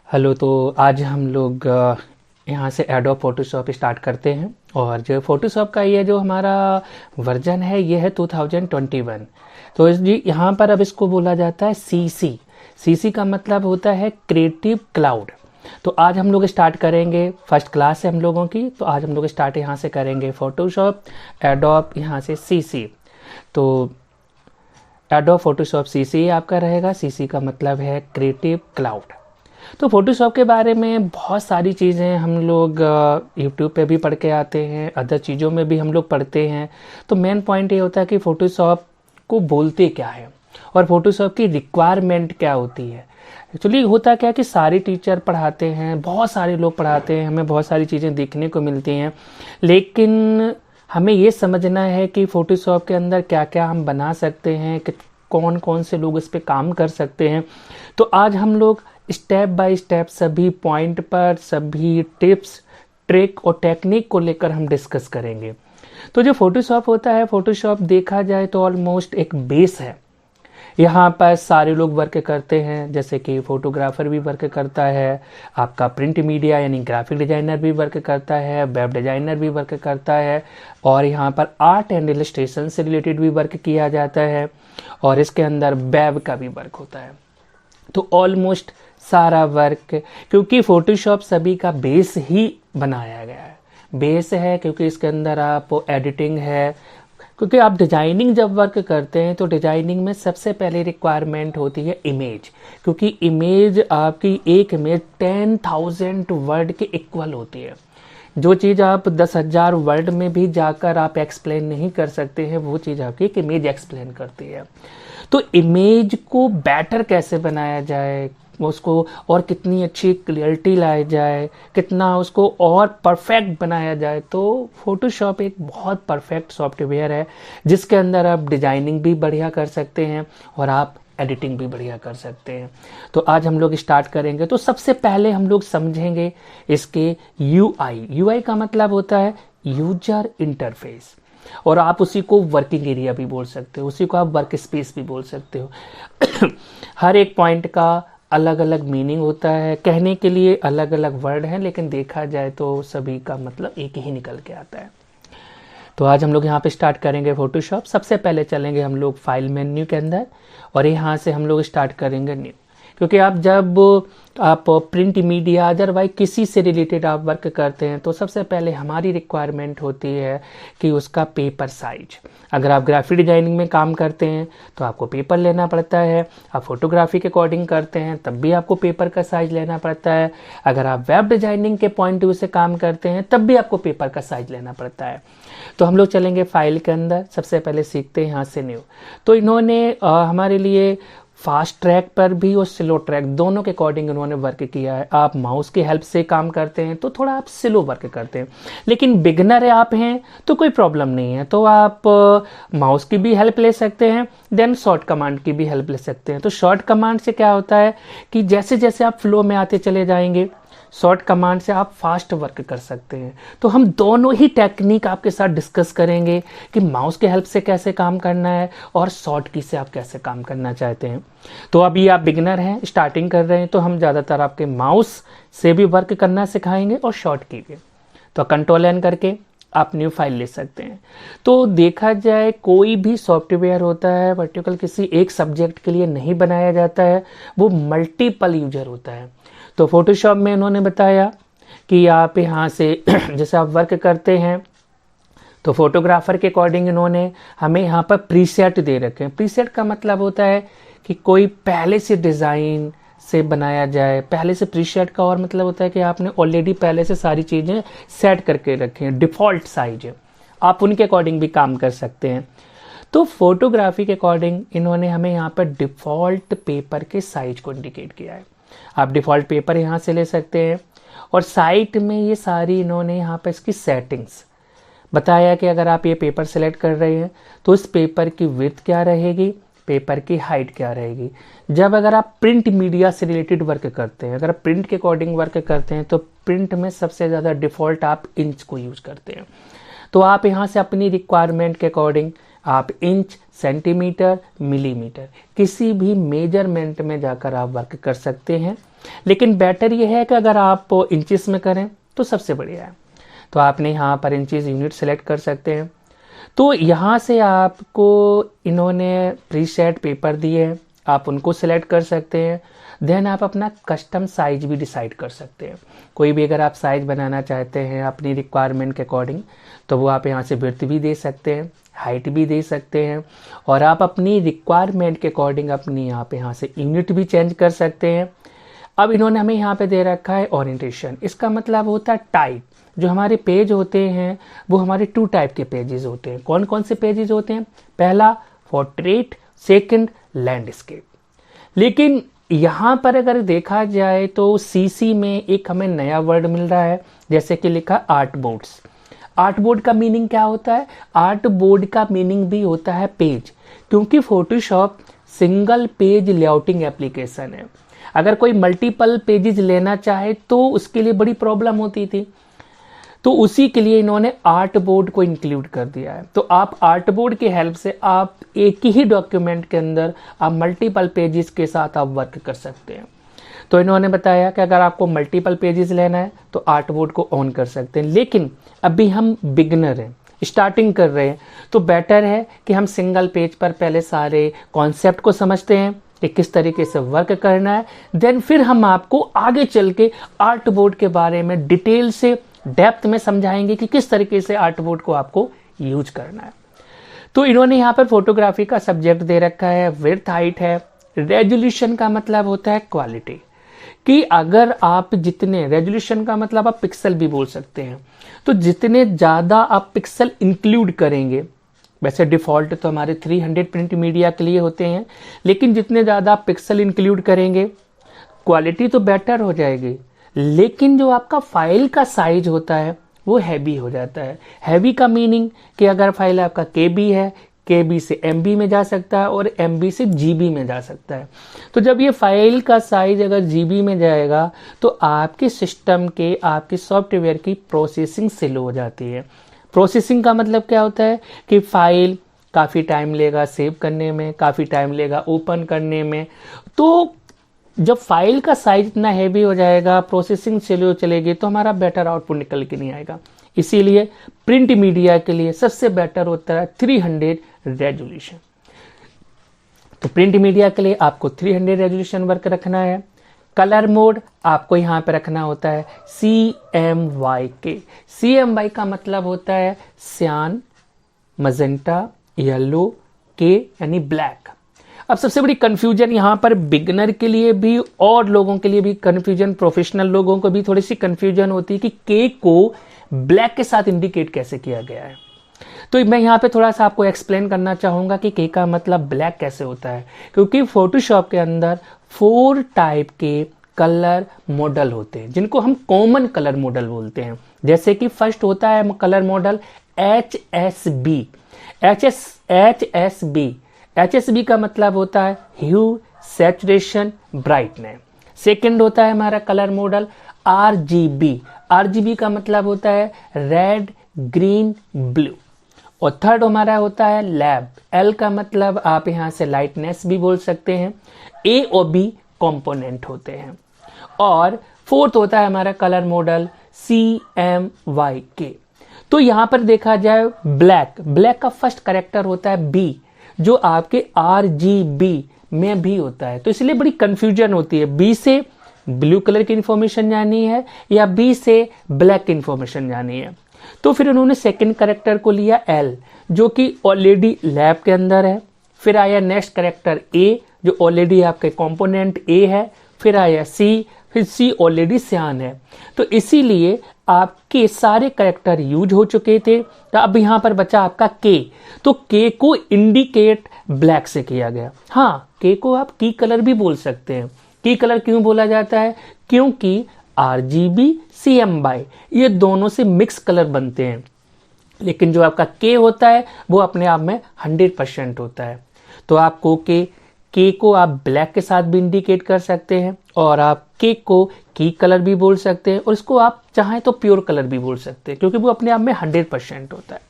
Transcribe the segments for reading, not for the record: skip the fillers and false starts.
Hello. तो आज हम लोग यहाँ से एडोब फोटोशॉप स्टार्ट करते हैं। और जो फोटोशॉप का ये जो हमारा वर्जन है ये है 2021। तो इस जी यहाँ पर अब इसको बोला जाता है सीसी। सीसी का मतलब होता है क्रिएटिव क्लाउड। तो आज हम लोग स्टार्ट करेंगे, फर्स्ट क्लास है हम लोगों की, तो आज हम लोग स्टार्ट यहाँ से करेंगे फोटोशॉप एडोब यहाँ से सीसी। तो एडोब फोटोशॉप सीसी आपका रहेगा। सीसी का मतलब है क्रिएटिव क्लाउड। तो फोटोशॉप के बारे में बहुत सारी चीज़ें हम लोग यूट्यूब पे भी पढ़ के आते हैं, अदर चीज़ों में भी हम लोग पढ़ते हैं। तो मेन पॉइंट ये होता है कि फ़ोटोशॉप को बोलते क्या है और फोटोशॉप की रिक्वायरमेंट क्या होती है। एक्चुअली होता क्या है कि सारे टीचर पढ़ाते हैं, बहुत सारे लोग पढ़ाते हैं, हमें बहुत सारी चीज़ें देखने को मिलती हैं, लेकिन हमें ये समझना है कि फ़ोटोशॉप के अंदर क्या क्या हम बना सकते हैं, कि कौन कौन से लोग इस पर काम कर सकते हैं। तो आज हम लोग स्टेप बाय स्टेप सभी पॉइंट पर सभी टिप्स ट्रिक और टेक्निक को लेकर हम डिस्कस करेंगे। तो जो फोटोशॉप होता है, फोटोशॉप देखा जाए तो ऑलमोस्ट एक बेस है। यहाँ पर सारे लोग वर्क करते हैं, जैसे कि फोटोग्राफर भी वर्क करता है, आपका प्रिंट मीडिया यानी ग्राफिक डिजाइनर भी वर्क करता है, वेब डिजाइनर भी वर्क करता है, और यहाँ पर आर्ट एंड इलस्ट्रेशन से रिलेटेड भी वर्क किया जाता है, और इसके अंदर वेब का भी वर्क होता है। तो ऑलमोस्ट सारा वर्क, क्योंकि फोटोशॉप सभी का बेस ही बनाया गया है, बेस है, क्योंकि इसके अंदर आप एडिटिंग है, क्योंकि आप डिजाइनिंग जब वर्क करते हैं तो डिजाइनिंग में सबसे पहले रिक्वायरमेंट होती है इमेज, क्योंकि इमेज आपकी एक इमेज 10,000 वर्ड के इक्वल होती है। जो चीज़ आप 10,000 वर्ड में भी जाकर आप एक्सप्लेन नहीं कर सकते हैं, वो चीज़ आपकी एक इमेज एक्सप्लेन करती है। तो इमेज को बेटर कैसे बनाया जाए, उसको और कितनी अच्छी क्लियरिटी लाई जाए, कितना उसको और परफेक्ट बनाया जाए, तो फोटोशॉप एक बहुत परफेक्ट सॉफ्टवेयर है जिसके अंदर आप डिजाइनिंग भी बढ़िया कर सकते हैं और आप एडिटिंग भी बढ़िया कर सकते हैं। तो आज हम लोग स्टार्ट करेंगे। तो सबसे पहले हम लोग समझेंगे इसके यूआई। यूआई का मतलब होता है यूजर इंटरफेस, और आप उसी को वर्किंग एरिया भी बोल सकते हो, उसी को आप वर्क स्पेस भी बोल सकते हो। हर एक पॉइंट का अलग अलग मीनिंग होता है, कहने के लिए अलग अलग वर्ड हैं, लेकिन देखा जाए तो सभी का मतलब एक ही निकल के आता है। तो आज हम लोग यहाँ पे स्टार्ट करेंगे फोटोशॉप। सबसे पहले चलेंगे हम लोग फाइल मेन्यू के अंदर, और यहाँ से हम लोग स्टार्ट करेंगे न्यू, क्योंकि जब आप प्रिंट मीडिया अदरवाइज किसी से रिलेटेड आप वर्क करते हैं तो सबसे पहले हमारी रिक्वायरमेंट होती है कि उसका पेपर साइज। अगर आप ग्राफिक डिजाइनिंग में काम करते हैं तो आपको पेपर लेना पड़ता है, आप फोटोग्राफी के अकॉर्डिंग करते हैं तब भी आपको पेपर का साइज लेना पड़ता है, अगर आप वेब डिजाइनिंग के पॉइंट व्यू से काम करते हैं तब भी आपको पेपर का साइज लेना पड़ता है। तो हम लोग चलेंगे फाइल के अंदर, सबसे पहले सीखते हैं यहाँ से न्यू। तो इन्होंने हमारे लिए फास्ट ट्रैक पर भी और स्लो ट्रैक दोनों के अकॉर्डिंग उन्होंने वर्क किया है। आप माउस की हेल्प से काम करते हैं तो थोड़ा आप स्लो वर्क करते हैं, लेकिन बिगनर है आप हैं तो कोई प्रॉब्लम नहीं है, तो आप माउस की भी हेल्प ले सकते हैं, देन शॉर्ट कमांड की भी हेल्प ले सकते हैं। तो शॉर्ट कमांड से क्या होता है कि जैसे जैसे आप फ्लो में आते चले जाएंगे, शॉर्ट कमांड से आप फास्ट वर्क कर सकते हैं। तो हम दोनों ही टेक्निक आपके साथ डिस्कस करेंगे कि माउस के हेल्प से कैसे काम करना है और शॉर्ट की से आप कैसे काम करना चाहते हैं। तो अभी आप बिगिनर हैं, स्टार्टिंग कर रहे हैं, तो हम ज़्यादातर आपके माउस से भी वर्क करना सिखाएंगे और शॉर्ट की भी। तो कंट्रोल एन करके आप न्यू फाइल ले सकते हैं। तो देखा जाए कोई भी सॉफ्टवेयर होता है पर्टिकुलर किसी एक सब्जेक्ट के लिए नहीं बनाया जाता है, वो मल्टीपल यूजर होता है। तो फोटोशॉप में उन्होंने बताया कि आप यहाँ से जैसे आप वर्क करते हैं तो फोटोग्राफर के अकॉर्डिंग इन्होंने हमें यहाँ पर प्रीसेट दे रखे हैं। प्रीसेट का मतलब होता है कि कोई पहले से डिज़ाइन से बनाया जाए, पहले से प्रीसेट का और मतलब होता है कि आपने ऑलरेडी पहले से सारी चीज़ें सेट करके रखी हैं, डिफ़ॉल्ट साइज है, आप उनके अकॉर्डिंग भी काम कर सकते हैं। तो फोटोग्राफी के अकॉर्डिंग इन्होंने हमें यहाँ पर डिफ़ॉल्ट पेपर के साइज को इंडिकेट किया है। आप डिफ़ॉल्ट पेपर यहाँ से ले सकते हैं, और साइट में ये सारी इन्होंने यहाँ पर इसकी सेटिंग्स बताया कि अगर आप ये पेपर सेलेक्ट कर रहे हैं तो इस पेपर की विड्थ क्या रहेगी, पेपर की हाइट क्या रहेगी। जब अगर आप प्रिंट मीडिया से रिलेटेड वर्क करते हैं, अगर आप प्रिंट के अकॉर्डिंग वर्क करते हैं तो प्रिंट में सबसे ज़्यादा डिफ़ॉल्ट आप इंच को यूज़ करते हैं। तो आप यहाँ से अपनी रिक्वायरमेंट के अकॉर्डिंग आप इंच, सेंटीमीटर, मिलीमीटर किसी भी मेजरमेंट में जाकर आप वर्क कर सकते हैं लेकिन बेटर ये है कि अगर आप इंचेस में करें तो सबसे बढ़िया है। तो आपने यहाँ पर इंचेस यूनिट सेलेक्ट कर सकते हैं। तो यहाँ से आपको इन्होंने प्रीसेट पेपर दिए हैं, आप उनको सिलेक्ट कर सकते हैं। देन आप अपना कस्टम साइज भी डिसाइड कर सकते हैं। कोई भी अगर आप साइज बनाना चाहते हैं अपनी रिक्वायरमेंट के अकॉर्डिंग, तो वो आप यहाँ से विड्थ भी दे सकते हैं, हाइट भी दे सकते हैं, और आप अपनी रिक्वायरमेंट के अकॉर्डिंग अपनी यहाँ से यूनिट भी चेंज कर सकते हैं। अब इन्होंने हमें यहाँ पे दे रखा है ओरिएंटेशन। इसका मतलब होता है टाइप। जो हमारे पेज होते हैं वो हमारे 2 टाइप के पेजेस होते हैं। कौन कौन से पेजेस होते हैं? पहला पोर्ट्रेट, सेकंड लैंडस्केप। लेकिन यहाँ पर अगर देखा जाए तो सीसी में एक हमें नया वर्ड मिल रहा है, जैसे कि लिखा आर्ट बोर्ड्स। आर्ट बोर्ड का मीनिंग क्या होता है? आर्ट बोर्ड का मीनिंग भी होता है पेज, क्योंकि Photoshop single page layouting application है। अगर कोई मल्टीपल पेजेस लेना चाहे तो उसके लिए बड़ी प्रॉब्लम होती थी, तो उसी के लिए इन्होंने आर्ट बोर्ड को इंक्लूड कर दिया है। तो आप आर्ट बोर्ड की हेल्प से आप एक ही डॉक्यूमेंट के अंदर आप मल्टीपल पेजेस के साथ आप वर्क कर सकते हैं। तो इन्होंने बताया कि अगर आपको मल्टीपल पेजेस लेना है तो आर्ट बोर्ड को ऑन कर सकते हैं। लेकिन अभी हम बिगनर हैं, स्टार्टिंग कर रहे हैं, तो बेटर है कि हम सिंगल पेज पर पहले सारे कॉन्सेप्ट को समझते हैं कि किस तरीके से वर्क करना है। देन फिर हम आपको आगे चल के आर्ट बोर्ड के बारे में डिटेल से डेप्थ में समझाएंगे कि किस तरीके से आर्ट बोर्ड को आपको यूज करना है। तो इन्होंने यहाँ पर फोटोग्राफी का सब्जेक्ट दे रखा है, विड्थ हाइट है। रेजोल्यूशन का मतलब होता है क्वालिटी, कि अगर आप जितने, रेजोल्यूशन का मतलब आप पिक्सल भी बोल सकते हैं, तो जितने ज़्यादा आप पिक्सल इंक्लूड करेंगे, वैसे डिफ़ॉल्ट तो हमारे 300 प्रिंट मीडिया के लिए होते हैं, लेकिन जितने ज़्यादा आप पिक्सल इंक्लूड करेंगे क्वालिटी तो बेटर हो जाएगी, लेकिन जो आपका फाइल का साइज होता है वो हैवी हो जाता है। हैवी का मीनिंग कि अगर फाइल आपका केबी है, केबी से एमबी में जा सकता है और एमबी से जीबी में जा सकता है। तो जब ये फाइल का साइज अगर जीबी में जाएगा तो आपके सिस्टम के, आपके सॉफ्टवेयर की प्रोसेसिंग स्लो हो जाती है। प्रोसेसिंग का मतलब क्या होता है कि फाइल काफ़ी टाइम लेगा सेव करने में, काफ़ी टाइम लेगा ओपन करने में। तो जब फाइल का साइज इतना हैवी हो जाएगा, प्रोसेसिंग स्लो चलेगी, तो हमारा बेटर आउटपुट निकल के नहीं आएगा। इसीलिए प्रिंट मीडिया के लिए सबसे बेटर होता है 300 रेजोल्यूशन। तो प्रिंट मीडिया के लिए आपको 300 रेजोल्यूशन वर्क रखना है। कलर मोड आपको यहाँ पे रखना होता है CMYK। CMY का मतलब होता है सियान, मजेंटा, येलो, के यानी ब्लैक। अब सबसे बड़ी कंफ्यूजन यहाँ पर बिगनर के लिए भी और लोगों के लिए भी कंफ्यूजन, प्रोफेशनल लोगों को भी थोड़ी सी कंफ्यूजन होती है कि के को ब्लैक के साथ इंडिकेट कैसे किया गया है। तो मैं यहाँ पे थोड़ा सा आपको एक्सप्लेन करना चाहूँगा कि के का मतलब ब्लैक कैसे होता है, क्योंकि फोटोशॉप के अंदर 4 टाइप के कलर मॉडल होते हैं जिनको हम कॉमन कलर मॉडल बोलते हैं। जैसे कि फर्स्ट होता है कलर मॉडल HSB। HSB का मतलब होता है ह्यू, सैचुरेशन, ब्राइटनेस। सेकंड होता है हमारा कलर मॉडल RGB का मतलब होता है रेड, ग्रीन, ब्लू। और थर्ड हमारा होता है लैब। L का मतलब आप यहाँ से लाइटनेस भी बोल सकते हैं। A और B कंपोनेंट होते हैं। और फोर्थ होता है हमारा कलर मॉडल CMYK। तो यहाँ पर देखा जाए ब्लैक का फर्स्ट कैरेक्टर होता है B, जो आपके RGB में भी होता है। तो इसलिए बड़ी कंफ्यूजन होती है, B से ब्लू कलर की इंफॉर्मेशन जानी है या B से ब्लैक की इंफॉर्मेशन जानी है। तो फिर उन्होंने सेकंड कैरेक्टर को लिया L, जो कि ऑलरेडी लैब के अंदर है। फिर आया नेक्स्ट कैरेक्टर A, जो ऑलरेडी आपके कंपोनेंट A है। फिर आया C, फिर C ऑलरेडी सियान है। तो इसीलिए आपके सारे कैरेक्टर यूज हो चुके थे। तो अब यहाँ पर बचा आपका K। तो K को इंडिकेट ब्लैक से किया गया। हाँ, K को आप की कलर भी बोल सकते हैं। की कलर क्यों बोला जाता है? क्योंकि RGB, CMY ये दोनों से मिक्स कलर बनते हैं, लेकिन जो आपका K होता है वो अपने आप में 100% होता है। तो आपको K को आप ब्लैक के साथ भी इंडिकेट कर सकते हैं, और आप K को की कलर भी बोल सकते हैं, और इसको आप चाहें तो प्योर कलर भी बोल सकते हैं, क्योंकि वो अपने आप में 100% होता है।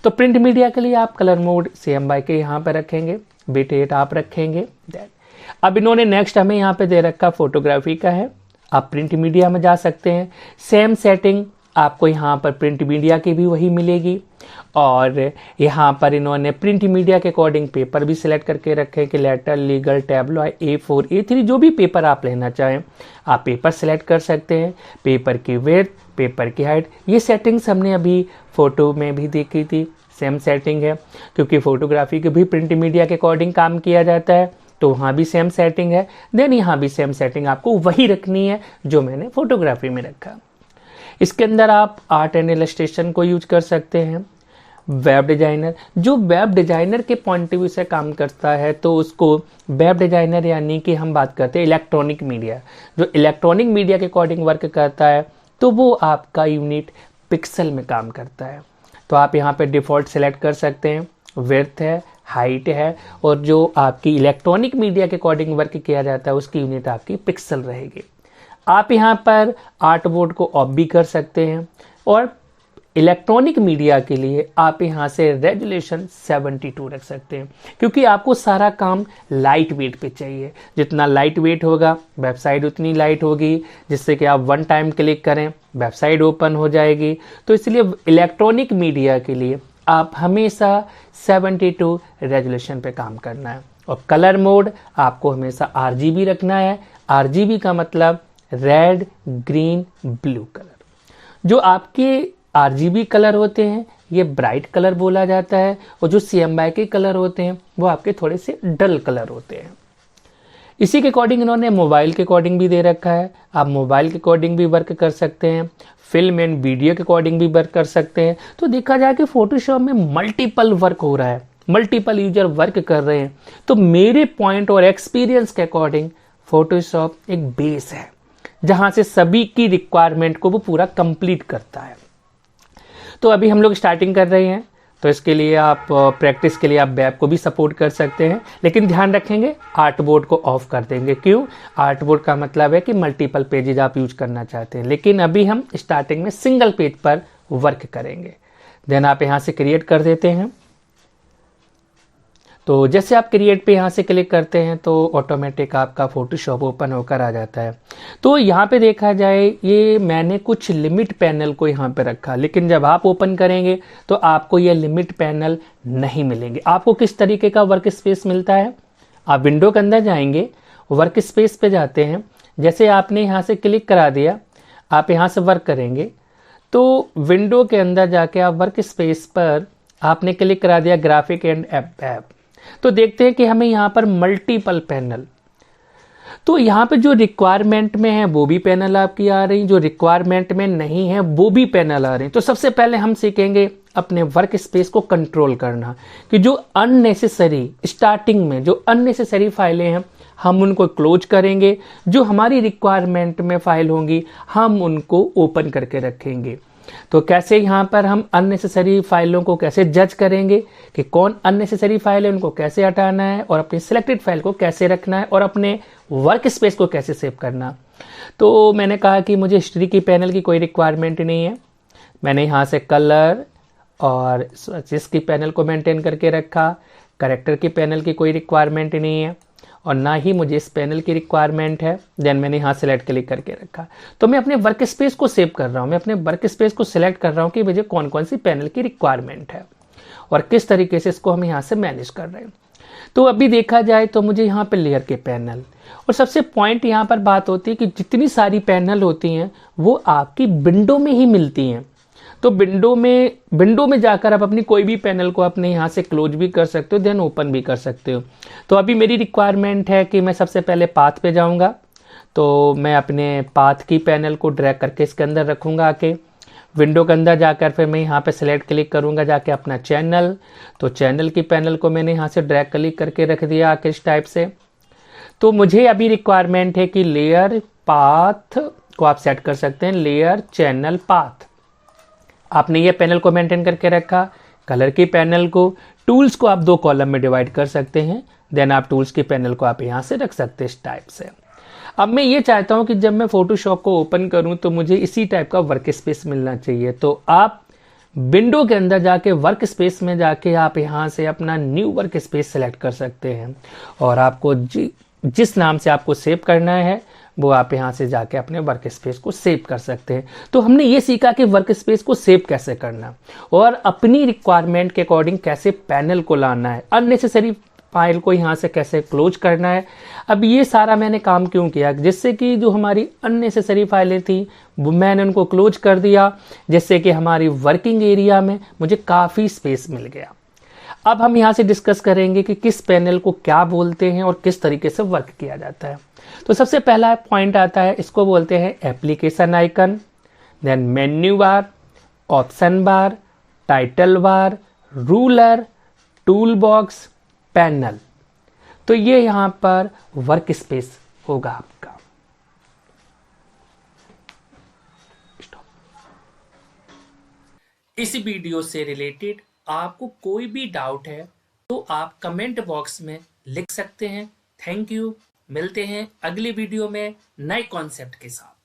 तो प्रिंट मीडिया के लिए आप कलर मोड CMYK यहाँ पर रखेंगे, बिट रेट आप रखेंगे। अब इन्होंने नेक्स्ट हमें यहाँ पे दे रखा फोटोग्राफी का है, आप प्रिंट मीडिया में जा सकते हैं। सेम सेटिंग आपको यहाँ पर प्रिंट मीडिया की भी वही मिलेगी, और यहाँ पर इन्होंने प्रिंट मीडिया के अकॉर्डिंग पेपर भी सिलेक्ट करके रखे कि letter, legal, tabloid, A4, A3 जो भी पेपर आप लेना चाहें आप पेपर सिलेक्ट कर सकते हैं। पेपर की विड्थ, पेपर की हाइट, ये सेटिंग्स हमने अभी फ़ोटो में भी देखी थी, सेम सेटिंग है, क्योंकि फ़ोटोग्राफी के भी प्रिंट मीडिया के अकॉर्डिंग काम किया जाता है, तो वहाँ भी सेम सेटिंग है। देन यहाँ भी सेम सेटिंग आपको वही रखनी है जो मैंने फोटोग्राफी में रखा। इसके अंदर आप आर्ट एंड इलस्ट्रेशन को यूज कर सकते हैं। वेब डिजाइनर, जो वेब डिजाइनर के पॉइंट ऑफ व्यू से काम करता है तो उसको वेब डिजाइनर, यानी कि हम बात करते हैं इलेक्ट्रॉनिक मीडिया, जो इलेक्ट्रॉनिक मीडिया के अकॉर्डिंग वर्क करता है तो वो आपका यूनिट पिक्सल में काम करता है। तो आप यहाँ पे डिफ़ॉल्ट सेलेक्ट कर सकते हैं, विड्थ है, हाइट है, और जो आपकी इलेक्ट्रॉनिक मीडिया के अकॉर्डिंग वर्क किया जाता है उसकी यूनिट आपकी पिक्सल रहेगी। आप यहाँ पर आर्ट बोर्ड को ऑफ भी कर सकते हैं, और इलेक्ट्रॉनिक मीडिया के लिए आप यहाँ से रेजोल्यूशन 72 रख सकते हैं, क्योंकि आपको सारा काम लाइट वेट पे चाहिए। जितना लाइट वेट होगा वेबसाइट उतनी लाइट होगी, जिससे कि आप वन टाइम क्लिक करें वेबसाइट ओपन हो जाएगी। तो इसलिए इलेक्ट्रॉनिक मीडिया के लिए आप हमेशा 72 रेजोल्यूशन पे काम करना है। और कलर मोड आपको हमेशा RGB रखना है। RGB का मतलब रेड, ग्रीन, ब्लू कलर। जो आपके RGB कलर होते हैं ये ब्राइट कलर बोला जाता है, और जो CMYK के कलर होते हैं वो आपके थोड़े से डल कलर होते हैं। इसी के अकॉर्डिंग इन्होंने मोबाइल के अकॉर्डिंग भी दे रखा है, आप मोबाइल के अकॉर्डिंग भी वर्क कर सकते हैं, फिल्म एंड वीडियो के अकॉर्डिंग भी वर्क कर सकते हैं। तो देखा जाए कि फोटोशॉप में मल्टीपल वर्क हो रहा है, मल्टीपल यूजर वर्क कर रहे हैं, तो मेरे पॉइंट और एक्सपीरियंस के अकॉर्डिंग फोटोशॉप एक बेस है जहां से सभी की रिक्वायरमेंट को वो पूरा कंप्लीट करता है। तो अभी हम लोग स्टार्टिंग कर रहे हैं, तो इसके लिए आप प्रैक्टिस के लिए आप वेब को भी सपोर्ट कर सकते हैं, लेकिन ध्यान रखेंगे आर्ट बोर्ड को ऑफ कर देंगे। क्यों? आर्ट बोर्ड का मतलब है कि मल्टीपल पेजेस आप यूज करना चाहते हैं, लेकिन अभी हम स्टार्टिंग में सिंगल पेज पर वर्क करेंगे। देन आप यहाँ से क्रिएट कर देते हैं। तो जैसे आप क्रिएट पे यहाँ से क्लिक करते हैं तो ऑटोमेटिक आपका फोटोशॉप ओपन होकर आ जाता है। तो यहाँ पे देखा जाए ये मैंने कुछ लिमिट पैनल को यहाँ पे रखा, लेकिन जब आप ओपन करेंगे तो आपको ये लिमिट पैनल नहीं मिलेंगे। आपको किस तरीके का वर्क स्पेस मिलता है, आप विंडो के अंदर जाएंगे, वर्क स्पेस पे जाते हैं, जैसे आपने यहाँ से क्लिक करा दिया, आप यहाँ से वर्क करेंगे तो विंडो के अंदर जाके आप वर्क स्पेस पर आपने क्लिक करा दिया ग्राफिक एंड ऐप, तो देखते हैं कि हमें यहाँ पर मल्टीपल पैनल, तो यहाँ पे जो रिक्वायरमेंट में है वो भी पैनल आपकी आ रही, जो रिक्वायरमेंट में नहीं है वो भी पैनल आ रही। तो सबसे पहले हम सीखेंगे अपने वर्क स्पेस को कंट्रोल करना, कि जो अननेसेसरी स्टार्टिंग में जो अननेसेसरी फाइलें हैं हम उनको क्लोज करेंगे, जो हमारी रिक्वायरमेंट में फाइल होंगी हम उनको ओपन करके रखेंगे। तो कैसे यहाँ पर हम अननेसेसरी फाइलों को कैसे जज करेंगे कि कौन अननेसेसरी फाइल है, उनको कैसे हटाना है, और अपनी सिलेक्टेड फाइल को कैसे रखना है, और अपने वर्क स्पेस को कैसे सेव करना। तो मैंने कहा कि मुझे हिस्ट्री की पैनल की कोई रिक्वायरमेंट नहीं है, मैंने यहाँ से कलर और स्विचेस की पैनल को मेंटेन करके रखा। कैरेक्टर की पैनल की कोई रिक्वायरमेंट नहीं है, और ना ही मुझे इस पैनल की रिक्वायरमेंट है। देन मैंने यहाँ सेलेक्ट क्लिक करके रखा। तो मैं अपने वर्क स्पेस को सेव कर रहा हूँ, मैं अपने वर्क स्पेस को सिलेक्ट कर रहा हूँ कि मुझे कौन कौन सी पैनल की रिक्वायरमेंट है और किस तरीके से इसको हम यहाँ से मैनेज कर रहे हैं। तो अभी देखा जाए तो मुझे यहाँ पे लेयर के पैनल, और सबसे पॉइंट यहाँ पर बात होती है कि जितनी सारी पैनल होती हैं वो आपकी विंडो में ही मिलती हैं। तो विंडो में जाकर आप अपनी कोई भी पैनल को अपने यहाँ से क्लोज भी कर सकते हो, देन ओपन भी कर सकते हो। तो अभी मेरी रिक्वायरमेंट है कि मैं सबसे पहले पाथ पे जाऊँगा, तो मैं अपने पाथ की पैनल को ड्रैग करके इसके अंदर रखूँगा आके। विंडो के अंदर जाकर फिर मैं यहाँ पे सेलेक्ट क्लिक करूँगा जाके अपना चैनल, तो चैनल की पैनल को मैंने यहाँ से ड्रैग क्लिक करके रख दिया आके इस टाइप से। तो मुझे अभी रिक्वायरमेंट है कि लेयर पाथ को आप सेट कर सकते हैं, लेयर चैनल पाथ। आपने ये पैनल को मेंटेन करके रखा। कलर की पैनल को, टूल्स को आप दो कॉलम में डिवाइड कर सकते हैं, देन आप टूल्स की पैनल को आप यहाँ से रख सकते हैं इस टाइप से। अब मैं ये चाहता हूँ कि जब मैं फोटोशॉप को ओपन करूँ तो मुझे इसी टाइप का वर्क स्पेस मिलना चाहिए। तो आप विंडो के अंदर जाके वर्क स्पेस में जाके आप यहाँ से अपना न्यू वर्क स्पेस सेलेक्ट कर सकते हैं, और आपको जिस नाम से आपको सेव करना है वो आप यहाँ से जाके अपने वर्क स्पेस को सेव कर सकते हैं। तो हमने ये सीखा कि वर्क स्पेस को सेव कैसे करना और अपनी रिक्वायरमेंट के अकॉर्डिंग कैसे पैनल को लाना है, अननेसेसरी फाइल को यहाँ से कैसे क्लोज करना है। अब ये सारा मैंने काम क्यों किया, जिससे कि जो हमारी अननेसेसरी फाइलें थी वो मैंने उनको क्लोज कर दिया, जिससे कि हमारी वर्किंग एरिया में मुझे काफ़ी स्पेस मिल गया। अब हम यहाँ से डिस्कस करेंगे कि किस पैनल को क्या बोलते हैं और किस तरीके से वर्क किया जाता है। तो सबसे पहला पॉइंट आता है, इसको बोलते हैं application icon, then menu bar, option bar, title bar, ruler, tool box, panel. तो ये यहाँ पर वर्क स्पेस होगा आपका। इस वीडियो से रिलेटेड आपको कोई भी डाउट है तो आप कमेंट बॉक्स में लिख सकते हैं। Thank you. मिलते हैं अगली वीडियो में नए कॉन्सेप्ट के साथ।